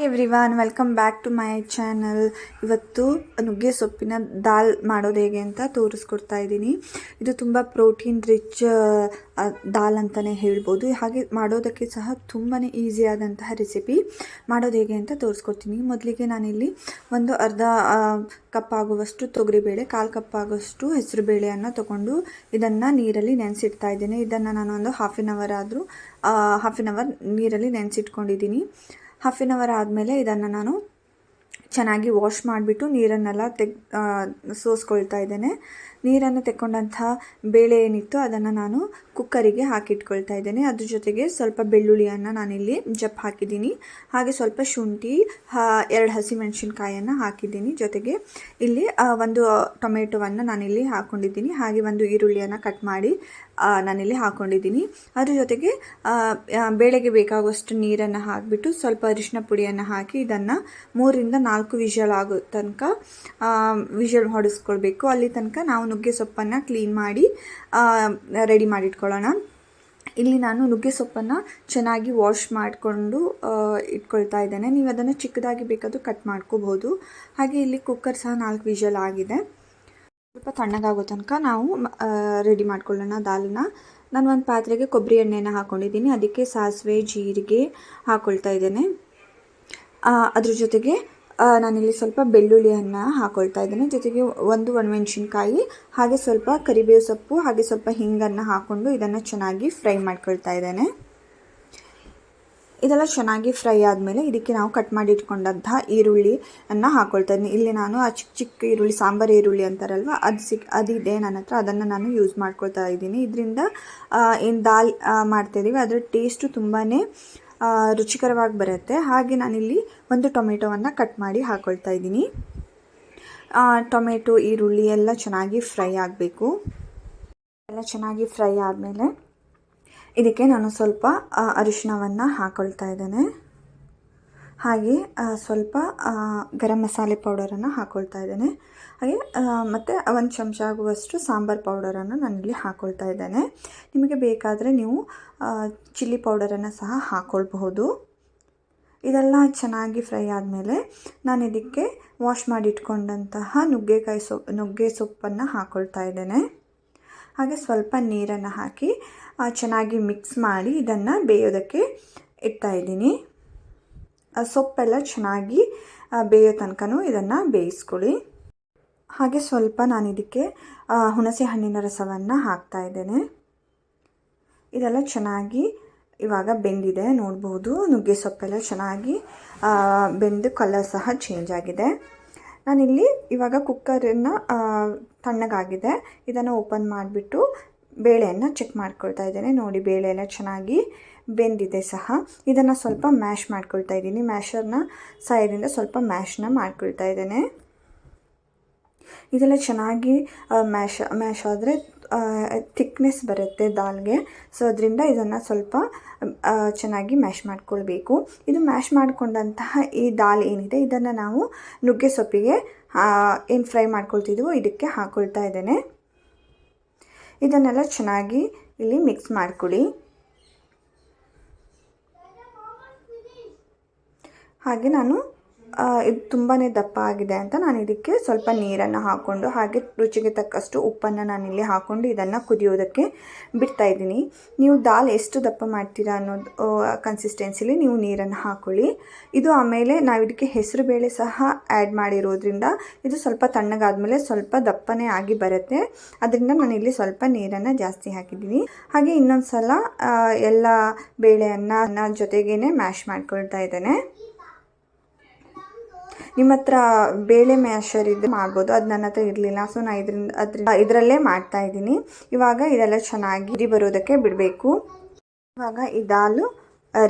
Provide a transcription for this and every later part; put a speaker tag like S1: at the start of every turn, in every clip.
S1: Everyone, welcome back to my channel. ಇವತ್ತು ನುಗ್ಗೆ ಸೊಪ್ಪಿನ ದಾಲ್ ಮಾಡೋದು ಹೇಗೆ ಅಂತ ತೋರಿಸ್ಕೊಡ್ತಾ ಇದ್ದೀನಿ. ಇದು ತುಂಬ ಪ್ರೋಟೀನ್ ರಿಚ್ ದಾಲ್ ಅಂತಲೇ ಹೇಳ್ಬೋದು. ಹಾಗೆ ಮಾಡೋದಕ್ಕೆ ಸಹ ತುಂಬಾ ಈಸಿಯಾದಂತಹ ರೆಸಿಪಿ. ಮಾಡೋದು ಹೇಗೆ ಅಂತ ತೋರಿಸ್ಕೊಡ್ತೀನಿ. ಮೊದಲಿಗೆ ನಾನಿಲ್ಲಿ ಒಂದು ಅರ್ಧ ಕಪ್ ಆಗುವಷ್ಟು ತೊಗರಿಬೇಳೆ, 1/4 ಕಪ್ ಆಗುವಷ್ಟು ಹೆಸರು ಬೇಳೆಯನ್ನು ತೊಗೊಂಡು ಇದನ್ನು ನೀರಲ್ಲಿ ನೆನೆಸಿಡ್ತಾ ಇದ್ದೀನಿ. ಇದನ್ನು ನಾನು ಒಂದು ಹಾಫ್ ಆನ್ ಅವರ್ ನೀರಲ್ಲಿ ನೆನೆಸಿಟ್ಕೊಂಡಿದ್ದೀನಿ. ಹಾಫ್ ಆನ್ ಅವರ್ ಆದಮೇಲೆ ಇದನ್ನು ನಾನು ಚೆನ್ನಾಗಿ ವಾಶ್ ಮಾಡಿಬಿಟ್ಟು ನೀರನ್ನೆಲ್ಲ ಸೋಸ್ಕೊಳ್ತಾ ಇದ್ದೇನೆ. ನೀರನ್ನು ತೆಕ್ಕೊಂಡಂತಹ ಬೇಳೆ ಏನಿತ್ತು ಅದನ್ನು ನಾನು ಕುಕ್ಕರಿಗೆ ಹಾಕಿಟ್ಕೊಳ್ತಾ ಇದ್ದೇನೆ. ಅದ್ರ ಜೊತೆಗೆ ಸ್ವಲ್ಪ ಬೆಳ್ಳುಳ್ಳಿಯನ್ನು ನಾನಿಲ್ಲಿ ಹಾಕಿದ್ದೀನಿ. ಹಾಗೆ ಸ್ವಲ್ಪ ಶುಂಠಿ, 2 ಹಸಿಮೆಣಸಿನ್ಕಾಯನ್ನು ಹಾಕಿದ್ದೀನಿ. ಜೊತೆಗೆ ಇಲ್ಲಿ ಒಂದು ಟೊಮೆಟೊವನ್ನು ನಾನಿಲ್ಲಿ ಹಾಕ್ಕೊಂಡಿದ್ದೀನಿ. ಹಾಗೆ ಒಂದು ಈರುಳ್ಳಿಯನ್ನು ಕಟ್ ಮಾಡಿ ನಾನಿಲ್ಲಿ ಹಾಕ್ಕೊಂಡಿದ್ದೀನಿ. ಅದ್ರ ಜೊತೆಗೆ ಬೇಳೆಗೆ ಬೇಕಾಗುವಷ್ಟು ನೀರನ್ನು ಹಾಕಿಬಿಟ್ಟು ಸ್ವಲ್ಪ ಅರಿಶಿನ ಪುಡಿಯನ್ನು ಹಾಕಿ ಇದನ್ನು 3ರಿಂದ 4 ವಿಷಲ್ ಆಗೋ ತನಕ ವಿಷಲ್ ಹೊಡೆಸ್ಕೊಳ್ಬೇಕು. ಅಲ್ಲಿ ತನಕ ನಾವು ನುಗ್ಗೆ ಸೊಪ್ಪನ್ನು ಕ್ಲೀನ್ ಮಾಡಿ ರೆಡಿ ಮಾಡಿಟ್ಕೊಳ್ಳೋಣ. ಇಲ್ಲಿ ನಾನು ನುಗ್ಗೆ ಸೊಪ್ಪನ್ನು ಚೆನ್ನಾಗಿ ವಾಶ್ ಮಾಡಿಕೊಂಡು ಇಟ್ಕೊಳ್ತಾ ಇದ್ದೇನೆ. ನೀವು ಅದನ್ನು ಚಿಕ್ಕದಾಗಿ ಬೇಕಾದರೂ ಕಟ್ ಮಾಡ್ಕೋಬೋದು. ಹಾಗೆ ಇಲ್ಲಿ ಕುಕ್ಕರ್ ಸಹ 4 ವಿಷಲ್ ಆಗಿದೆ. ಸ್ವಲ್ಪ ತಣ್ಣಗಾಗೋ ತನಕ ನಾವು ರೆಡಿ ಮಾಡ್ಕೊಳ್ಳೋಣ ದಾಲನ್ನ. ನಾನು ಒಂದು ಪಾತ್ರೆಗೆ ಕೊಬ್ಬರಿ ಎಣ್ಣೆನ ಹಾಕ್ಕೊಂಡಿದ್ದೀನಿ. ಅದಕ್ಕೆ ಸಾಸಿವೆ, ಜೀರಿಗೆ ಹಾಕ್ಕೊಳ್ತಾ ಇದ್ದೇನೆ. ಅದ್ರ ಜೊತೆಗೆ ನಾನಿಲ್ಲಿ ಸ್ವಲ್ಪ ಬೆಳ್ಳುಳ್ಳಿಯನ್ನು ಹಾಕ್ಕೊಳ್ತಾ ಇದ್ದೇನೆ. ಜೊತೆಗೆ ಒಂದು ಒಣಮೆಣಸಿನ್ಕಾಯಿ, ಹಾಗೆ ಸ್ವಲ್ಪ ಕರಿಬೇವು ಸೊಪ್ಪು, ಹಾಗೆ ಸ್ವಲ್ಪ ಹಿಂಗನ್ನು ಹಾಕ್ಕೊಂಡು ಇದನ್ನು ಚೆನ್ನಾಗಿ ಫ್ರೈ ಮಾಡ್ಕೊಳ್ತಾ ಇದ್ದೇನೆ. ಇದೆಲ್ಲ ಚೆನ್ನಾಗಿ ಫ್ರೈ ಆದಮೇಲೆ ಇದಕ್ಕೆ ನಾವು ಕಟ್ ಮಾಡಿ ಇಟ್ಕೊಂಡಂತಹ ಈರುಳ್ಳಿಯನ್ನು ಹಾಕ್ಕೊಳ್ತಾ ಇದ್ದೀನಿ. ಇಲ್ಲಿ ನಾನು ಆ ಚಿಕ್ಕ ಈರುಳ್ಳಿ, ಸಾಂಬಾರು ಈರುಳ್ಳಿ ಅಂತಾರಲ್ವ, ಅದಿದೆ ನನ್ನ ಹತ್ರ. ಅದನ್ನು ನಾನು ಯೂಸ್ ಮಾಡ್ಕೊಳ್ತಾ ಇದ್ದೀನಿ. ಇದರಿಂದ ಏನು ದಾಲ್ ಮಾಡ್ತಾಯಿದ್ದೀವಿ ಅದರ ಟೇಸ್ಟು ತುಂಬಾ ರುಚಿಕರವಾಗಿ ಬರುತ್ತೆ. ಹಾಗೆ ನಾನಿಲ್ಲಿ ಒಂದು ಟೊಮೆಟೊವನ್ನು ಕಟ್ ಮಾಡಿ ಹಾಕ್ಕೊಳ್ತಾ ಇದ್ದೀನಿ. ಟೊಮೆಟೊ, ಈರುಳ್ಳಿ ಎಲ್ಲ ಚೆನ್ನಾಗಿ ಫ್ರೈ ಆಗಬೇಕು. ಎಲ್ಲ ಚೆನ್ನಾಗಿ ಫ್ರೈ ಆದಮೇಲೆ ಇದಕ್ಕೆ ನಾನು ಸ್ವಲ್ಪ ಅರಿಶಿಣವನ್ನು ಹಾಕ್ಕೊಳ್ತಾ ಇದ್ದೇನೆ. ಹಾಗೆ ಸ್ವಲ್ಪ ಗರಂ ಮಸಾಲೆ ಪೌಡರನ್ನು ಹಾಕ್ಕೊಳ್ತಾ ಇದ್ದೇನೆ. ಹಾಗೆ ಮತ್ತು 1 ಚಮಚ ಆಗುವಷ್ಟು ಸಾಂಬಾರು ಪೌಡರನ್ನು ನಾನಿಲ್ಲಿ ಹಾಕ್ಕೊಳ್ತಾ ಇದ್ದೇನೆ. ನಿಮಗೆ ಬೇಕಾದರೆ ನೀವು ಚಿಲ್ಲಿ ಪೌಡರನ್ನು ಸಹ ಹಾಕ್ಕೊಳ್ಬಹುದು. ಇದೆಲ್ಲ ಚೆನ್ನಾಗಿ ಫ್ರೈ ಆದಮೇಲೆ ನಾನು ಇದಕ್ಕೆ ವಾಶ್ ಮಾಡಿ ಇಟ್ಕೊಂಡಂತಹ ನುಗ್ಗೆ ಸೊಪ್ಪನ್ನು ಹಾಕ್ಕೊಳ್ತಾ ಇದ್ದೇನೆ. ಹಾಗೆ ಸ್ವಲ್ಪ ನೀರನ್ನು ಹಾಕಿ ಚೆನ್ನಾಗಿ ಮಿಕ್ಸ್ ಮಾಡಿ ಇದನ್ನು ಬೇಯೋದಕ್ಕೆ ಇಡ್ತಾ ಇದ್ದೀನಿ. ಸೊಪ್ಪೆಲ್ಲ ಚೆನ್ನಾಗಿ ಬೇಯೋ ತನಕ ಇದನ್ನು ಬೇಯಿಸ್ಕೊಳ್ಳಿ. ಹಾಗೆ ಸ್ವಲ್ಪ ನಾನು ಇದಕ್ಕೆ ಹುಣಸೆ ಹಣ್ಣಿನ ರಸವನ್ನು ಹಾಕ್ತಾ ಇದ್ದೇನೆ. ಇದೆಲ್ಲ ಚೆನ್ನಾಗಿ ಇವಾಗ ಬೆಂದಿದೆ, ನೋಡ್ಬೋದು. ನುಗ್ಗೆ ಸೊಪ್ಪೆಲ್ಲ ಚೆನ್ನಾಗಿ ಬೆಂದು ಕಲರ್ ಸಹ ಚೇಂಜ್ ಆಗಿದೆ. ನಾನಿಲ್ಲಿ ಇವಾಗ ಕುಕ್ಕರನ್ನು ತಣ್ಣಗಾಗಿದೆ. ಇದನ್ನು ಓಪನ್ ಮಾಡಿಬಿಟ್ಟು ಬೇಳೆಯನ್ನು ಚೆಕ್ ಮಾಡ್ಕೊಳ್ತಾ ಇದ್ದೇನೆ. ನೋಡಿ, ಬೇಳೆ ಎಲ್ಲ ಚೆನ್ನಾಗಿ ಬೆಂದಿದೆ ಸಹ. ಇದನ್ನು ಸ್ವಲ್ಪ ಮ್ಯಾಶ್ ಮಾಡ್ಕೊಳ್ತಾ ಇದ್ದೀನಿ. ಮ್ಯಾಶರ್ನ ಸಹಾಯದಿಂದ ಸ್ವಲ್ಪ ಮ್ಯಾಶ್ನ ಮಾಡ್ಕೊಳ್ತಾ ಇದ್ದೇನೆ. ಇದೆಲ್ಲ ಚೆನ್ನಾಗಿ ಮ್ಯಾಶ್ ಆದರೆ ಥಿಕ್ನೆಸ್ ಬರುತ್ತೆ ದಾಲ್ಗೆ. ಸೊ ಅದರಿಂದ ಇದನ್ನು ಸ್ವಲ್ಪ ಚೆನ್ನಾಗಿ ಮ್ಯಾಶ್ ಮಾಡ್ಕೊಳ್ಬೇಕು. ಇದು ಮ್ಯಾಶ್ ಮಾಡಿಕೊಂಡಂತಹ ಈ ದಾಲ್ ಏನಿದೆ ಇದನ್ನು ನಾವು ನುಗ್ಗೆ ಸೊಪ್ಪಿಗೆ ಏನು ಫ್ರೈ ಮಾಡ್ಕೊಳ್ತಿದ್ದೀವೋ ಇದಕ್ಕೆ ಹಾಕ್ಕೊಳ್ತಾ ಇದ್ದೇನೆ. ಇದನ್ನೆಲ್ಲ ಚೆನ್ನಾಗಿ ಇಲ್ಲಿ ಮಿಕ್ಸ್ ಮಾಡಿಕೊಡಿ. ಹಾಗೆ ನಾನು ಇದು ತುಂಬಾ ದಪ್ಪ ಆಗಿದೆ ಅಂತ ನಾನು ಇದಕ್ಕೆ ಸ್ವಲ್ಪ ನೀರನ್ನು ಹಾಕ್ಕೊಂಡು, ಹಾಗೆ ರುಚಿಗೆ ತಕ್ಕಷ್ಟು ಉಪ್ಪನ್ನು ನಾನಿಲ್ಲಿ ಹಾಕ್ಕೊಂಡು ಇದನ್ನು ಕುದಿಯೋದಕ್ಕೆ ಬಿಡ್ತಾಯಿದ್ದೀನಿ. ನೀವು ದಾಲ್ ಎಷ್ಟು ದಪ್ಪ ಮಾಡ್ತೀರಾ ಅನ್ನೋದು ಕನ್ಸಿಸ್ಟೆನ್ಸಿಲಿ ನೀವು ನೀರನ್ನು ಹಾಕ್ಕೊಳ್ಳಿ. ಇದು ಆಮೇಲೆ ನಾವು ಇದಕ್ಕೆ ಹೆಸರು ಬೇಳೆ ಸಹ ಆ್ಯಡ್ ಮಾಡಿರೋದ್ರಿಂದ ಇದು ಸ್ವಲ್ಪ ತಣ್ಣಗಾದ್ಮೇಲೆ ಸ್ವಲ್ಪ ದಪ್ಪನೇ ಆಗಿ ಬರುತ್ತೆ. ಅದರಿಂದ ನಾನಿಲ್ಲಿ ಸ್ವಲ್ಪ ನೀರನ್ನು ಜಾಸ್ತಿ ಹಾಕಿದ್ದೀನಿ. ಹಾಗೆ ಇನ್ನೊಂದು ಸಲ ಎಲ್ಲ ಬೇಳೆಯನ್ನು ಜೊತೆಗೇ ಮ್ಯಾಶ್ ಮಾಡ್ಕೊಳ್ತಾ ಇದ್ದೇನೆ. ನಿಮ್ಮ ಹತ್ರ ಬೇಳೆ ಮ್ಯಾಶರ್ ಇದ್ದರೆ ಮಾಡ್ಬೋದು. ಅದು ನನ್ನ ಹತ್ರ ಇರಲಿಲ್ಲ, ಸೊ ನಾನು ಇದರಲ್ಲೇ ಮಾಡ್ತಾ ಇದ್ದೀನಿ. ಇವಾಗ ಇದೆಲ್ಲ ಚೆನ್ನಾಗಿ ಬರೋದಕ್ಕೆ ಬಿಡಬೇಕು. ಇವಾಗ ಈ ದಾಲು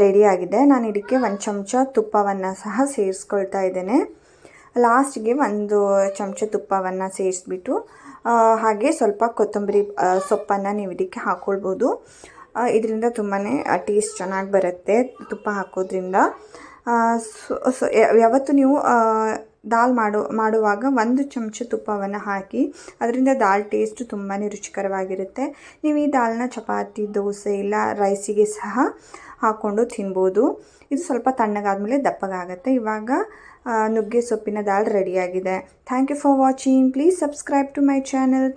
S1: ರೆಡಿಯಾಗಿದೆ. ನಾನು ಇದಕ್ಕೆ 1 ಚಮಚ ತುಪ್ಪವನ್ನು ಸಹ ಸೇರಿಸ್ಕೊಳ್ತಾ ಇದ್ದೇನೆ. ಲಾಸ್ಟಿಗೆ 1 ಚಮಚ ತುಪ್ಪವನ್ನು ಸೇರಿಸ್ಬಿಟ್ಟು ಹಾಗೆ ಸ್ವಲ್ಪ ಕೊತ್ತಂಬರಿ ಸೊಪ್ಪನ್ನು ನೀವು ಇದಕ್ಕೆ ಹಾಕ್ಕೊಳ್ಬೋದು. ಇದರಿಂದ ತುಂಬಾ ಟೇಸ್ಟ್ ಚೆನ್ನಾಗಿ ಬರುತ್ತೆ ತುಪ್ಪ ಹಾಕೋದ್ರಿಂದ. ಯಾವತ್ತು ನೀವು ದಾಲ್ ಮಾಡುವಾಗ 1 ಚಮಚ ತುಪ್ಪವನ್ನು ಹಾಕಿ, ಅದರಿಂದ ದಾಲ್ ಟೇಸ್ಟ್ ತುಂಬಾ ರುಚಿಕರವಾಗಿರುತ್ತೆ. ನೀವು ಈ ದಾಲ್ನ ಚಪಾತಿ, ದೋಸೆ ಇಲ್ಲ ರೈಸಿಗೆ ಸಹ ಹಾಕ್ಕೊಂಡು ತಿನ್ಬೋದು. ಇದು ಸ್ವಲ್ಪ ತಣ್ಣಗಾದ್ಮೇಲೆ ದಪ್ಪಗಾಗುತ್ತೆ. ಇವಾಗ ನುಗ್ಗೆ ಸೊಪ್ಪಿನ ದಾಲ್ ರೆಡಿಯಾಗಿದೆ. Thank you for watching. Please subscribe to my channel.